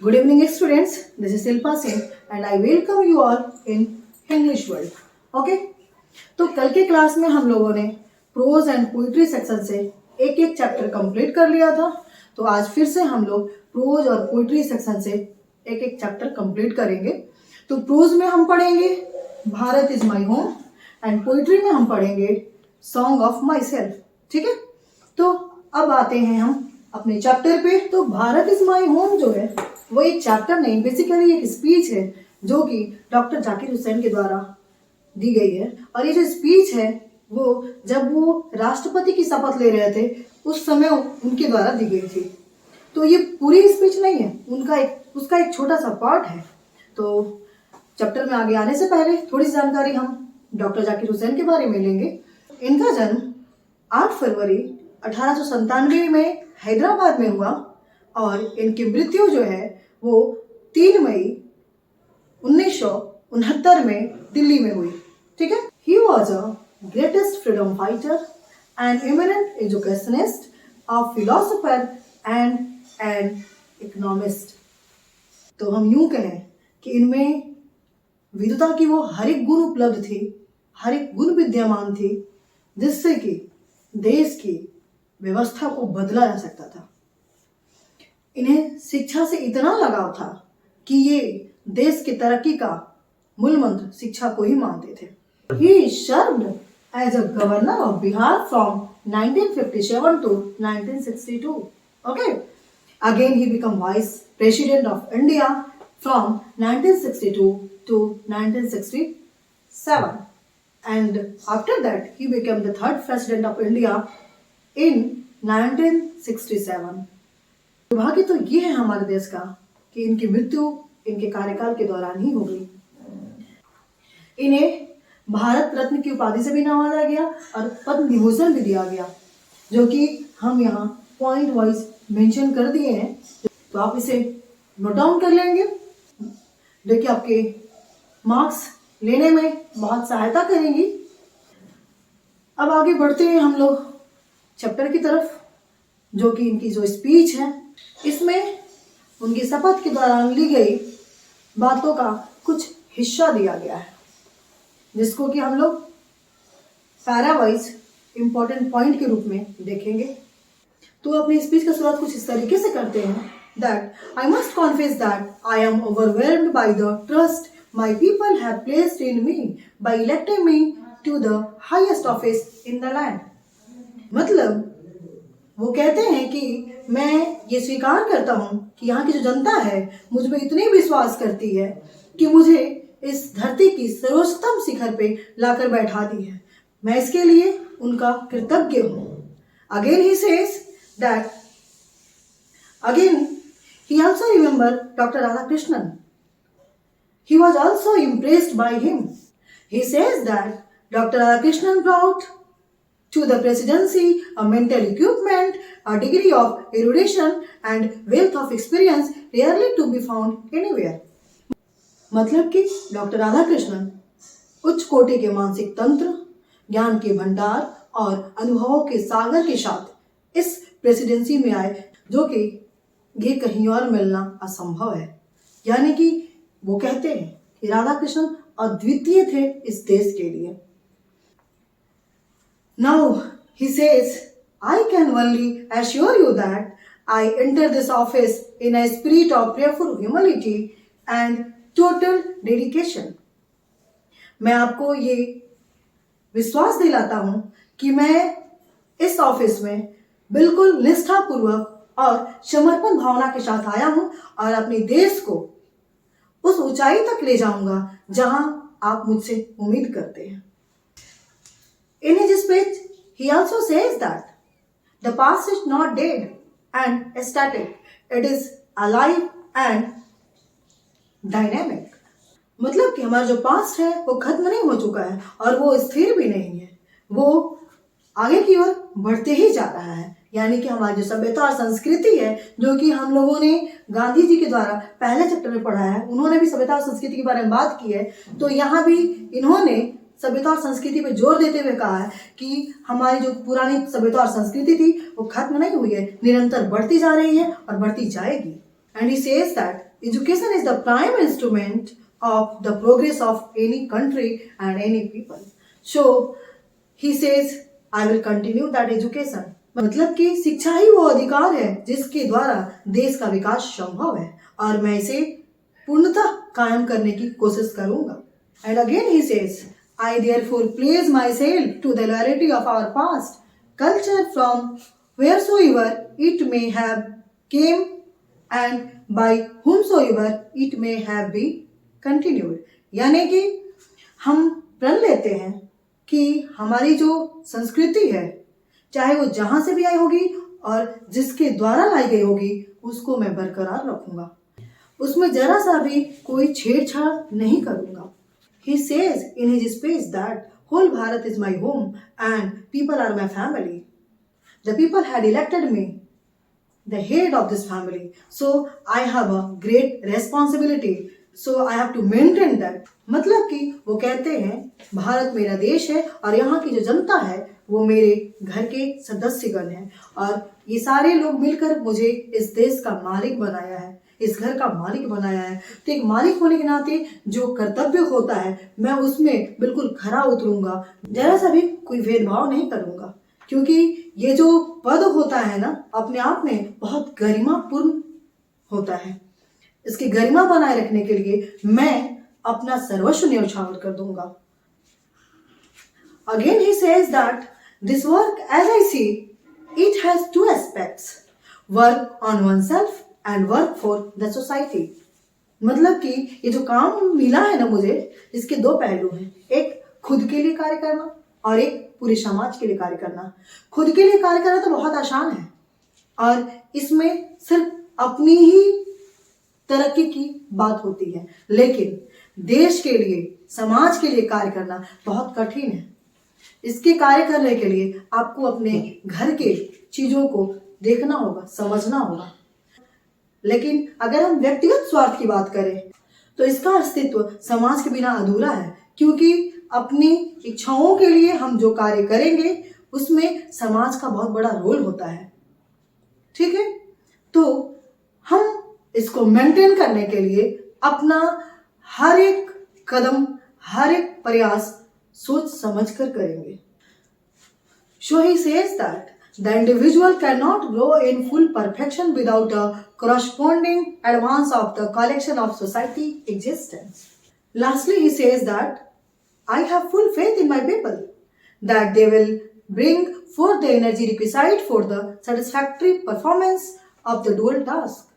Good evening, students. This is Silpa Singh and I welcome you all in English world. Okay? तो कल के class में हम लोगों ने प्रोज एंड पोइट्री सेक्शन से एक एक चैप्टर कंप्लीट कर लिया था। तो आज फिर से हम लोग प्रोज और पोइट्री सेक्शन से एक एक चैप्टर कंप्लीट करेंगे। तो प्रोज में हम पढ़ेंगे Bharat is my home and poetry में हम पढ़ेंगे सॉन्ग ऑफ माई सेल्फ। ठीक है, तो अब आते हैं हम अपने चैप्टर पे। तो भारत इज माई होम जो है वो एक चैप्टर नहीं, बेसिकली एक स्पीच है जो कि डॉक्टर जाकिर हुसैन के द्वारा दी गई है। और ये जो स्पीच है वो जब वो राष्ट्रपति की शपथ ले रहे थे उस समय उनके द्वारा दी गई थी। तो ये पूरी स्पीच नहीं है, उसका एक छोटा सा पार्ट है। तो चैप्टर में आगे आने से पहले थोड़ी सी जानकारी हम डॉक्टर जाकिर हुसैन के बारे में लेंगे। इनका जन्म 8 फरवरी 1897 में हैदराबाद में हुआ और इनकी मृत्यु जो है वो 3 मई 1969 में दिल्ली में हुई। ठीक है, he was a greatest freedom fighter and eminent educationist, a philosopher and an economist. तो हम यूं कहें कि इनमें विद्वता की वो हर एक गुण उपलब्ध थी, हर एक गुण विद्यमान थी जिससे कि देश की व्यवस्था को बदला जा सकता था। इन्हें शिक्षा से इतना लगाव था कि ये देश की तरक्की का मूल मंत्र शिक्षा को ही मानते थे। He served as a governor of Bihar from 1957 to 1962. Okay. Again, he became vice president of India from 1962 to 1967. And after that, he became the 3rd president of India in 1967. दुर्भाग्य तो ये है हमारे देश का कि इनकी मृत्यु इनके कार्यकाल के दौरान ही हो गई। इन्हें भारत रत्न की उपाधि से भी नवाजा गया और पद्म विभूषण भी दिया गया, जो कि हम यहाँ पॉइंट वाइज मेंशन कर दिए हैं। तो आप इसे नोट डाउन कर लेंगे, जो कि आपके मार्क्स लेने में बहुत सहायता करेंगी। अब आगे बढ़ते हैं हम लोग चैप्टर की तरफ, जो कि इनकी जो स्पीच है इसमें उनकी शपथ के दौरान ली गई बातों का कुछ हिस्सा दिया गया है, जिसको कि हम लोग पैरावाइज इंपॉर्टेंट पॉइंट के रूप में देखेंगे। तो अपनी स्पीच का शुरुआत कुछ इस तरीके से करते हैं that I must confess that I am overwhelmed by the trust my people have placed in me by electing me to the highest office in the land. मतलब वो कहते हैं कि मैं ये स्वीकार करता हूँ कि यहाँ की जो जनता है मुझ में इतनी विश्वास करती है कि मुझे इस धरती की सर्वोच्चतम शिखर पे लाकर बैठा दी है। मैं इसके लिए उनका कृतज्ञ हूँ। Again he says that again he also remembered Dr. Radhakrishnan. He was also impressed by him. He says that Dr. Radhakrishnan brought to the presidency a mental equipment, a degree of erudition and wealth of experience rarely to be found anywhere. मतलब कि doctor Radhakrishnan उच्च कोटि के मानसिक तंत्र, ज्ञान के भंडार और अनुभवों के सागर के साथ इस प्रेसिडेंसी में आए, जो कि ये कहीं और मिलना असंभव है। यानी कि वो कहते हैं कि राधाकृष्णन अद्वितीय थे इस देश के लिए। Now he says, I can only assure you that I enter this office in a spirit of prayerful humility and total dedication. मैं आपको ये विश्वास दिलाता हूँ कि मैं इस ऑफिस में बिल्कुल निष्ठापूर्वक और समर्पण भावना के साथ आया हूँ और अपने देश को उस ऊंचाई तक ले जाऊंगा जहां आप मुझसे उम्मीद करते हैं। In his speech, he also says that the past is not dead and static. It is alive and dynamic. मतलब कि हमारा जो पास्ट है वो खत्म नहीं हो चुका है और वो स्थिर भी नहीं है, वो आगे की ओर बढ़ते ही जा रहा है। यानी कि हमारी जो सभ्यता और संस्कृति है, जो कि हम लोगों ने गांधी जी के द्वारा पहले चैप्टर में पढ़ा है, उन्होंने भी सभ्यता और संस्कृति के बारे में बात की है। तो यहाँ भी इन्होंने सभ्यता और संस्कृति पे जोर देते हुए कहा है कि हमारी जो पुरानी सभ्यता और संस्कृति थी वो खत्म नहीं हुई है, निरंतर बढ़ती जा रही है और बढ़ती जाएगी। And he says that Education is the prime instrument of the progress of any country and any people. So he says, I will continue that education. मतलब कि शिक्षा ही वो अधिकार है जिसके द्वारा देश का विकास संभव है और मैं इसे पूर्णतः कायम करने की कोशिश करूंगा. And again he says, I therefore pledge myself to the loyalty of our past culture from wheresoever it may have came and by whomsoever it may have been continued. यानी कि हम प्रण लेते हैं कि हमारी जो संस्कृति है चाहे वो जहां से भी आई होगी और जिसके द्वारा लाई गई होगी उसको मैं बरकरार रखूंगा, उसमें जरा सा भी कोई छेड़छाड़ नहीं करूंगा. He says in his speech that whole Bharat is my home and people are my family. The people had elected me the head of this family, so I have a great responsibility, so I have to maintain that. मतलब कि वो कहते हैं भारत मेरा देश है और यहाँ की जो जनता है वो मेरे घर के सदस्यगण हैं और ये सारे लोग मिलकर मुझे इस देश का मालिक बनाया है, इस घर का मालिक बनाया है. तो एक मालिक होने के नाते जो कर्तव्य होता है मैं उसमें बिल्कुल खरा उतरूंगा, जरा सा भी कोई भेदभाव नहीं करूंगा, क्योंकि ये जो पद होता है ना अपने आप में बहुत गरिमापूर्ण होता है. इसकी गरिमा बनाए रखने के लिए मैं अपना सर्वस्व न्यौछावर कर दूंगा. Again he says that this work, as I see, it has two aspects: work on oneself and work for the society. मतलब कि ये जो काम मिला है ना मुझे, इसके दो पहलू हैं, एक खुद के लिए कार्य करना और एक पूरे समाज के लिए कार्य करना. खुद के लिए कार्य करना तो बहुत आसान है और इसमें सिर्फ अपनी ही तरक्की की बात होती है, लेकिन देश के लिए समाज के लिए कार्य करना बहुत कठिन है. इसके कार्य करने के लिए आपको अपने घर के चीजों को देखना होगा, समझना होगा. लेकिन अगर हम व्यक्तिगत स्वार्थ की बात करें तो इसका अस्तित्व समाज के बिना अधूरा है, क्योंकि अपनी इच्छाओं के लिए हम जो कार्य करेंगे उसमें समाज का बहुत बड़ा रोल होता है. ठीक है, तो हम इसको मेंटेन करने के लिए अपना हर एक कदम, हर एक प्रयास सोच समझ कर करेंगे. So he says that the individual cannot grow in full perfection without a corresponding advance of the collection of society existence. Lastly, he says that I have full faith in my people that they will bring forth the energy requisite for the satisfactory performance of the dual task.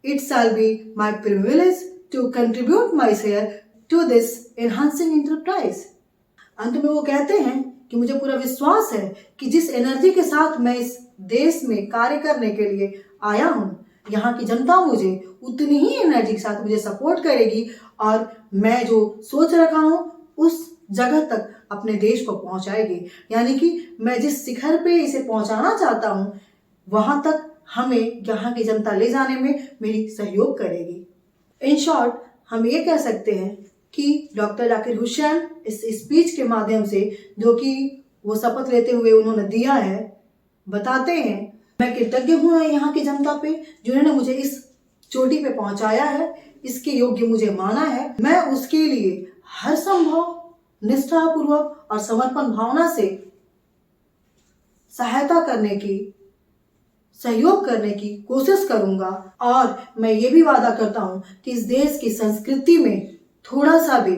It shall be my privilege to contribute my share to this enhancing enterprise. अंत में वो कहते हैं कि मुझे पूरा विश्वास है कि जिस एनर्जी के साथ मैं इस देश में कार्य करने के लिए आया हूँ, यहाँ की जनता मुझे उतनी ही एनर्जी के साथ मुझे सपोर्ट करेगी और मैं जो सोच रखा हूँ उस जगह तक अपने देश को पहुँचाएगी. यानी कि मैं जिस शिखर पे इसे पहुँचाना चाहता हूँ वहाँ तक हमें यहाँ की जनता ले जाने में मेरी सहयोग करेगी. इन शॉर्ट हम ये कह सकते हैं कि डॉक्टर जाकिर हुसैन इस स्पीच के माध्यम से जो कि वो शपथ लेते हुए उन्होंने दिया है, बताते हैं मैं कृतज्ञ हूँ यहाँ की जनता पे जिन्होंने मुझे इस चोटी पे पहुंचाया है, इसके योग्य मुझे माना है. मैं उसके लिए हर संभव निष्ठापूर्वक और समर्पण भावना से सहायता करने की, सहयोग करने की कोशिश करूंगा और मैं ये भी वादा करता हूँ कि इस देश की संस्कृति में थोड़ा सा भी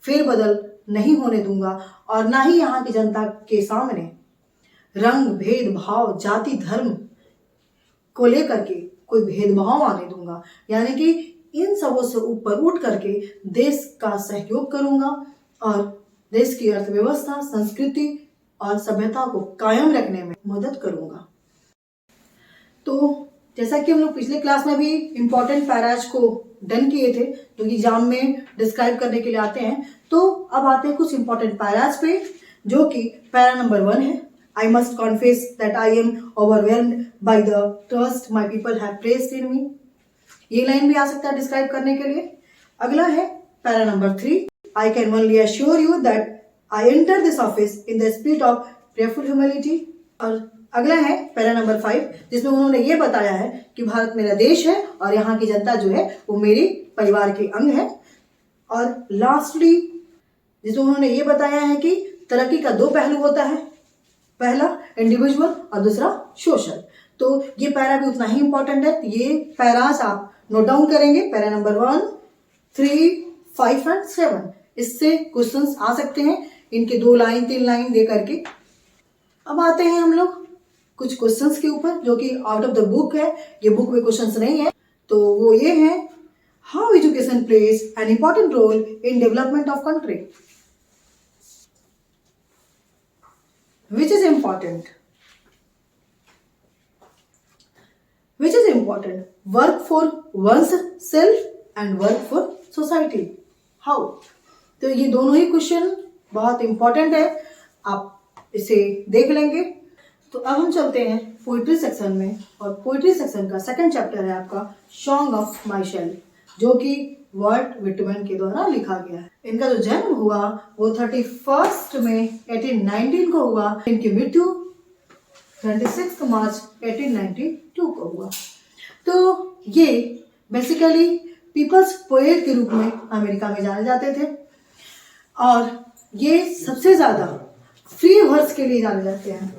फेरबदल नहीं होने दूंगा और ना ही यहाँ की जनता के सामने रंग, भेदभाव, जाति, धर्म को लेकर के कोई भेदभाव आने दूंगा. यानी कि इन सबों से ऊपर उठ करके देश का सहयोग करूंगा और देश की अर्थव्यवस्था, संस्कृति और सभ्यता को कायम रखने में मदद करूंगा. तो जैसा कि हम लोग पिछले क्लास में भी इम्पोर्टेंट पैराज को डन किए थे जो कि एग्जाम में डिस्क्राइब करने के लिए आते हैं, तो अब आते हैं कुछ इम्पोर्टेंट पैराज पे जो कि पैरा नंबर 1 है. I must confess that I am overwhelmed by the trust my people have placed in me. ये लाइन भी आ सकता है डिस्क्राइब करने के लिए. अगला है para number 3. I can only assure you that I enter this office in the spirit of prayerful humility. और अगला है पैरा नंबर 5, जिसमें उन्होंने ये बताया है कि भारत मेरा देश है और यहाँ की जनता जो है वो मेरे परिवार के अंग है। और लास्टली जिसमें उन्होंने ये बताया है कि तरक्की का 2 पहलू होता है, पहला इंडिविजुअल और दूसरा सोशल। तो ये पैरा भी उतना ही इंपॉर्टेंट है। ये पैरास आप नोट डाउन करेंगे, पैरा नंबर 1, 3, 5 एंड 7। इससे क्वेश्चंस आ सकते हैं, इनके 2 लाइन 3 लाइन दे करके। अब आते हैं हम लोग कुछ क्वेश्चंस के ऊपर जो कि आउट ऑफ द बुक है, ये बुक में क्वेश्चंस नहीं है। तो वो ये है, how education plays an important role in development of country, which is important work for one's self and work for society, how। तो ये दोनों ही क्वेश्चन बहुत इंपॉर्टेंट है, आप इसे देख लेंगे। तो अब हम चलते हैं पोइट्री सेक्शन में, और पोइट्री सेक्शन का सेकंड चैप्टर है आपका सॉन्ग ऑफ माई शेल्फ, जो कि वर्ट विटमैन के द्वारा लिखा गया है। इनका जो जन्म हुआ वो 31 मई 1819 को हुआ, इनकी मृत्यु 26 मार्च 1892 को हुआ। तो ये बेसिकली पीपल्स पोएट के रूप में अमेरिका में जाने जाते थे, और ये सबसे ज्यादा फ्री वर्स के लिए जाने जाते हैं।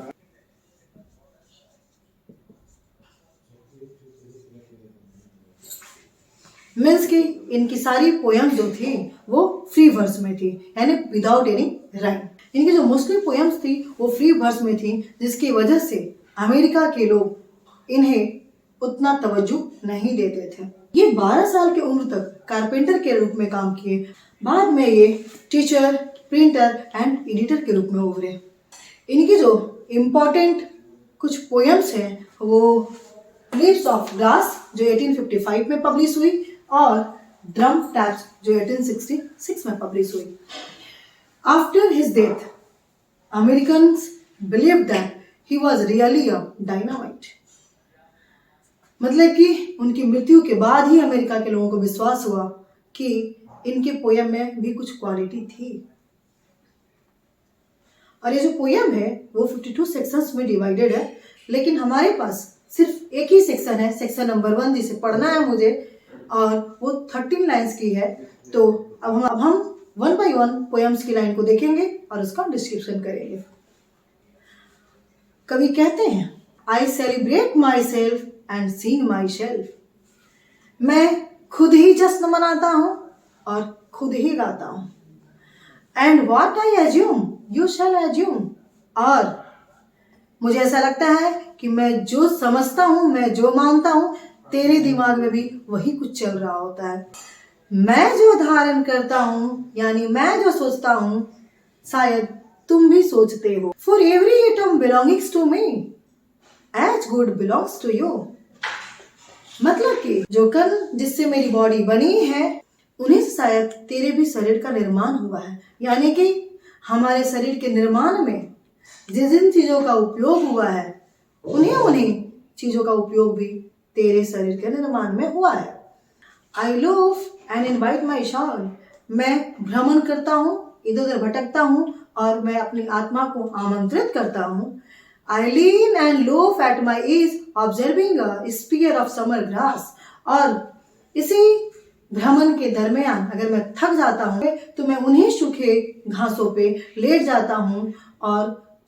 मीन्स कि इनकी सारी पोयम जो थी वो फ्री वर्स में थी, यानी विदाउट एनी राइम। इनकी जो मोस्टली पोयम्स थी वो फ्री वर्स में थी, जिसकी वजह से अमेरिका के लोग इन्हें उतना तवज्जो नहीं देते थे। ये 12 साल की उम्र तक कारपेंटर के रूप में काम किए, बाद में ये टीचर, प्रिंटर एंड एडिटर के रूप में उभरे। इनकी जो इम्पोर्टेंट कुछ पोयम्स हैं वो लीव्स ऑफ ग्रास जो 1855 में पब्लिश हुई, और ड्रम टैप्स जो 1866 में पब्लिश हुई। After his death Americans believed that he was really a dynamite, मतलब कि उनकी मृत्यु के बाद ही अमेरिका के लोगों को विश्वास हुआ कि इनके पोयम में भी कुछ क्वालिटी थी। और ये जो पोयम है वो 52 सेक्शंस में डिवाइडेड है, लेकिन हमारे पास सिर्फ एक ही सेक्शन है, सेक्शन नंबर 1, जिसे पढ़ना है मुझे, और वो 13 लाइन्स की है। तो अब हम 1 by 1 पोयम्स की लाइन को देखेंगे और उसका डिस्क्रिप्शन करेंगे। कवि कहते हैं, I celebrate my self and Singh my shelf, मैं खुद ही जश्न मनाता हूं और खुद ही गाता हूं। And what I assume you shall assume, और मुझे ऐसा लगता है कि मैं जो समझता हूं, मैं जो मानता हूं, तेरे दिमाग में भी वही कुछ चल रहा होता है। मैं जो धारण करता हूं, यानी मैं जो सोचता हूं, शायद तुम भी सोचते हो। For every atom belongings to me as good belongs to you, मतलब कि जो कण जिससे मेरी बॉडी बनी है, उन्हीं से शायद तेरे भी शरीर का निर्माण हुआ है। यानी कि हमारे शरीर के निर्माण में जिन जिन चीजों का उपयोग हुआ है, उन्हीं चीजों का उपयोग भी तेरे शरीर के निर्माण में हुआ है। आई लोफ एंड इनवाइट माई शाल, मैं भ्रमण करता हूँ, इधर उधर भटकता हूँ, और मैं अपनी आत्मा को आमंत्रित करता हूँ। I lean and loaf at my ease observing a spear of summer grass, और इसी भ्रमण के दरमियान अगर मैं थक जाता हूँ तो मैं उन्हीं सूखे घासों पे लेट जाता हूँ और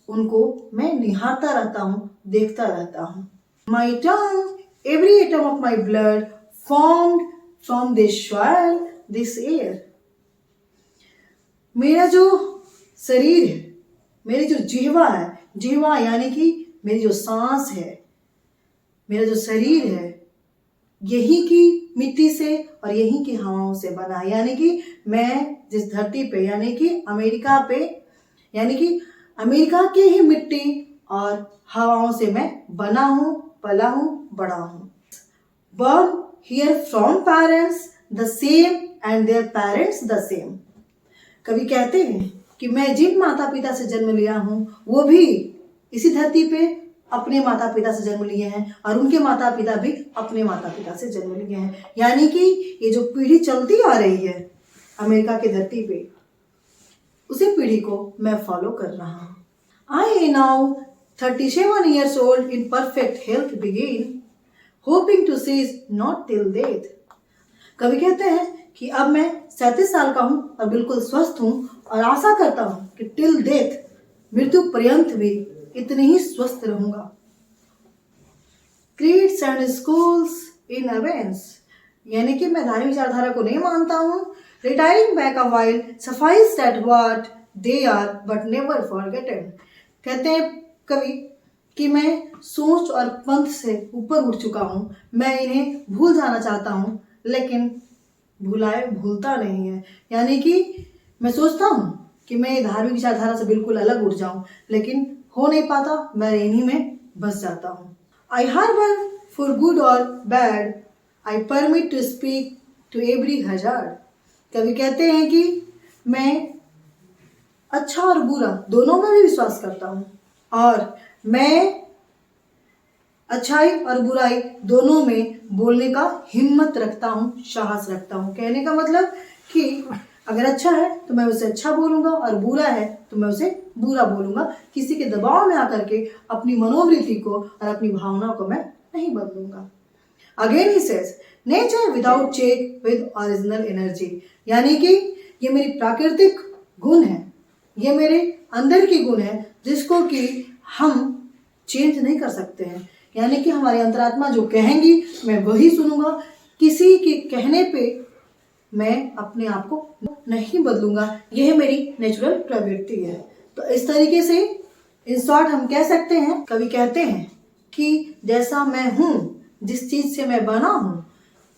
उनको मैं निहारता रहता हूँ, देखता रहता हूँ। माई टंग every atom of my blood formed from this soil, this air, मेरा जो शरीर है, मेरी जो जिह्वा है, जिह्वा यानी कि मेरी जो सांस है, मेरा जो शरीर है, यही की मिट्टी से और यही की हवाओं से बना है। यानी कि मैं जिस धरती पे, यानी कि अमेरिका पे, यानी कि अमेरिका की ही मिट्टी और हवाओं से मैं बना हूं, पला हूं, बड़ा हूं। Born here from parents the same and their parents the same, कवि कहते हैं कि मैं जिन माता पिता से जन्म लिया हूं वो भी इसी धरती पे अपने माता पिता से जन्म लिए हैं, और उनके माता पिता भी अपने माता पिता से जन्म लिए हैं। यानी कि ये जो पीढ़ी चलती आ रही है अमेरिका की धरती पे, उसी पीढ़ी को मैं फॉलो कर रहा हूं। I now 37 years old in perfect health begin, hoping to cease not till death. कवि कहते हैं कि अब मैं 37 साल का हूं और बिल्कुल स्वस्थ हूं और आशा करता हूं कि टिल डेथ, मृत्यु पर्यंत भी इतने ही स्वस्थ रहूंगा। Creeds and schools in abeyance, यानी कि मैं धार्मिक विचारधारा को नहीं मानता हूं। Retiring back a while suffice that what they are but never forgotten. कहते हैं कवि कि मैं सोच और पंथ से ऊपर उठ चुका हूं, मैं इन्हें भूल जाना चाहता हूं, लेकिन भुलाए भूलता नहीं है। यानी कि मैं सोचता हूं कि मैं धार्मिक विचारधारा से बिल्कुल अलग उठ जाऊं, लेकिन हो नहीं पाता, मैं इन्हीं में बस जाता हूं। आई हार्बर फॉर गुड और bad, I permit to speak to every hazard. कवि कहते हैं कि मैं अच्छा और बुरा दोनों में भी विश्वास करता हूँ और मैं अच्छाई और बुराई दोनों में बोलने का हिम्मत रखता हूँ, साहस रखता हूँ। कहने का मतलब कि अगर अच्छा है तो मैं उसे अच्छा बोलूँगा और बुरा है तो मैं उसे बुरा बोलूँगा। किसी के दबाव में आकर के अपनी मनोवृत्ति को और अपनी भावनाओं को मैं नहीं बदलूंगा। Again he says nature without check with original energy, यानी कि ये मेरी प्राकृतिक गुण है, ये मेरे अंदर की गुण है जिसको कि हम चेंज नहीं कर सकते हैं। यानी कि हमारी अंतरात्मा जो कहेंगी मैं वही सुनूंगा, किसी के कहने पे मैं अपने आप को नहीं बदलूंगा। यह मेरी नेचुरल प्रवृत्ति है। तो इस तरीके से इन शॉर्ट हम कह सकते हैं, कवि कहते हैं कि जैसा मैं हूँ, जिस चीज से मैं बना हूँ,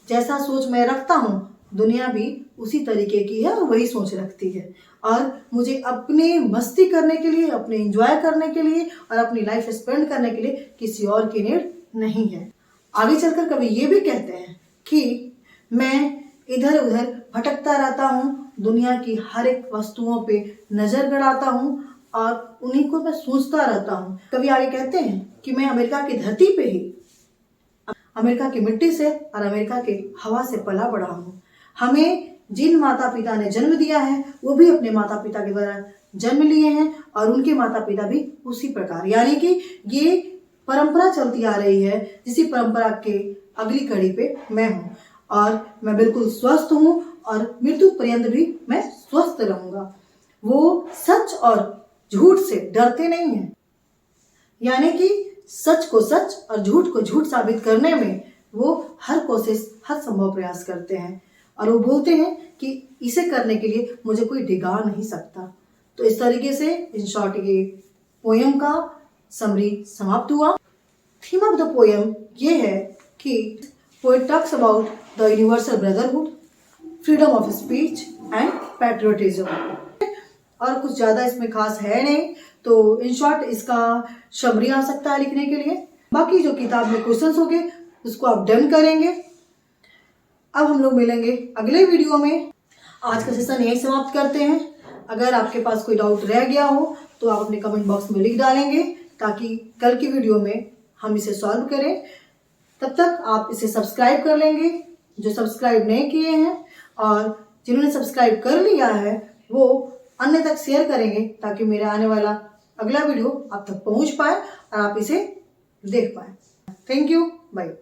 जैसा सोच मैं रखता हूँ, दुनिया भी उसी तरीके की है और वही सोच रखती है। और मुझे अपने मस्ती करने के लिए, अपने एंजॉय करने के लिए और अपनी लाइफ स्पेंड करने के लिए किसी और की नीड नहीं है। आगे चलकर कभी ये भी कहते हैं कि मैं इधर उधर भटकता रहता हूँ, दुनिया की हर एक वस्तुओं पे नजर गड़ाता हूँ और उन्हीं को मैं सोचता रहता हूँ। कभी आगे कहते हैं कि मैं अमेरिका की धरती पे ही, अमेरिका की मिट्टी से और अमेरिका के हवा से पला बढ़ा हूँ। हमें जिन माता पिता ने जन्म दिया है वो भी अपने माता पिता के द्वारा जन्म लिए हैं और उनके माता पिता भी उसी प्रकार। यानी कि ये परंपरा चलती आ रही है, जिसी परंपरा के अगली कड़ी पे मैं हूँ और मैं बिल्कुल स्वस्थ हूँ और मृत्यु पर्यंत भी मैं स्वस्थ रहूंगा। वो सच और झूठ से डरते नहीं हैं, यानी कि सच को सच और झूठ को झूठ साबित करने में वो हर कोशिश, हर संभव प्रयास करते हैं और वो बोलते हैं कि इसे करने के लिए मुझे कोई डिगा नहीं सकता। तो इस तरीके से इन शॉर्ट ये पोयम का समरी समाप्त हुआ। थीम ऑफ द पोयम ये है कि poet talks about the universal brotherhood, freedom of speech and patriotism. और कुछ ज़्यादा इसमें खास है नहीं, तो इन शॉर्ट इसका समरी आ सकता है लिखने के लिए। बाकी जो किताब में क्वेश्चंस होंगे उसको आप डन करेंगे। अब हम लोग मिलेंगे अगले वीडियो में। आज का सेशन यही समाप्त करते हैं। अगर आपके पास कोई डाउट रह गया हो तो आप अपने कमेंट बॉक्स में लिख डालेंगे ताकि कल की वीडियो में हम इसे सॉल्व करें। तब तक आप इसे सब्सक्राइब कर लेंगे जो सब्सक्राइब नहीं किए हैं, और जिन्होंने सब्सक्राइब कर लिया है वो अन्य तक शेयर करेंगे ताकि मेरा आने वाला अगला वीडियो आप तक पहुंच पाए और आप इसे देख पाए। Thank you, bye.